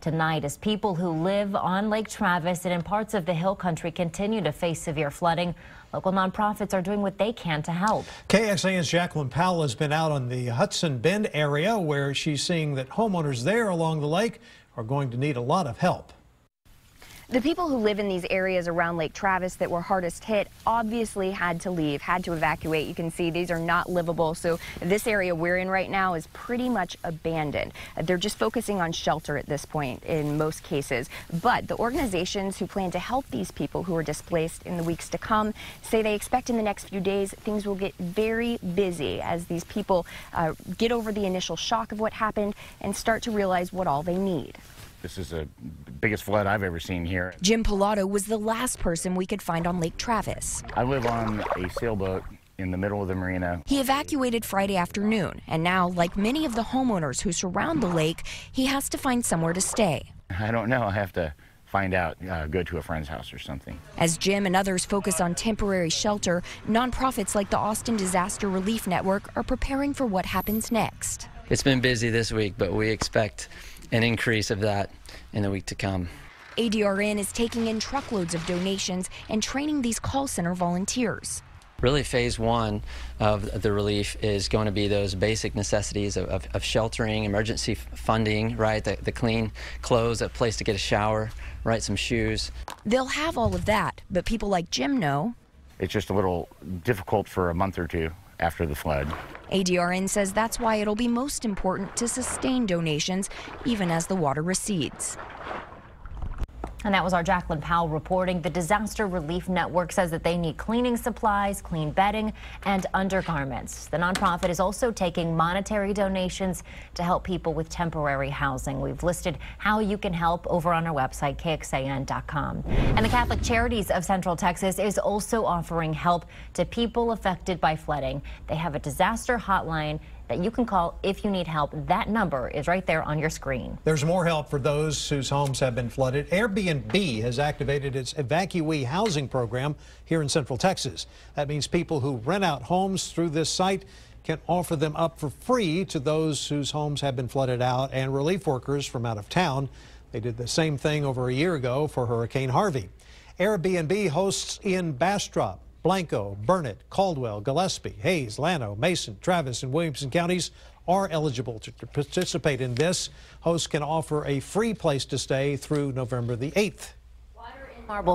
tonight as people who live on Lake Travis and in parts of the Hill Country continue to face severe flooding. Local nonprofits are doing what they can to help. KXAN's Jacqulyn Powell has been out on the Hudson Bend area where she's seeing that homeowners there along the lake are going to need a lot of help. The people who live in these areas around Lake Travis that were hardest hit obviously had to leave, had to evacuate. You can see these are not livable, so this area we're in right now is pretty much abandoned. They're just focusing on shelter at this point in most cases. But the organizations who plan to help these people who are displaced in the weeks to come say they expect in the next few days things will get very busy as these people get over the initial shock of what happened and start to realize what all they need. This is the biggest flood I've ever seen here. Jim Pilato was the last person we could find on Lake Travis. I live on a sailboat in the middle of the marina. He evacuated Friday afternoon, and now, like many of the homeowners who surround the lake, he has to find somewhere to stay. I don't know. I have to find out, go to a friend's house or something. As Jim and others focus on temporary shelter, nonprofits like the Austin Disaster Relief Network are preparing for what happens next. It's been busy this week, but we expect an increase of that in the week to come. ADRN is taking in truckloads of donations and training these call center volunteers. Really, phase one of the relief is going to be those basic necessities of sheltering, emergency funding, right? The clean clothes, a place to get a shower, right? Some shoes. They'll have all of that, but people like Jim know It's just a little difficult for a month or two after the flood. ADRN says that's why it'll be most important to sustain donations even as the water recedes. And that was our Jacqulyn Powell reporting. The Disaster Relief Network says that they need cleaning supplies, clean bedding, and undergarments. The nonprofit is also taking monetary donations to help people with temporary housing. We've listed how you can help over on our website, KXAN.com. And the Catholic Charities of Central Texas is also offering help to people affected by flooding. They have a disaster hotline that you can call if you need help. That number is right there on your screen. There's more help for those whose homes have been flooded. Airbnb has activated its evacuee housing program here in Central Texas. That means people who rent out homes through this site can offer them up for free to those whose homes have been flooded out and relief workers from out of town. They did the same thing over a year ago for Hurricane Harvey. Airbnb hosts in Bastrop, Blanco, Burnett, Caldwell, Gillespie, Hayes, Llano, Mason, Travis, and Williamson counties are eligible to participate in this. Hosts can offer a free place to stay through November the 8th. Water in Marble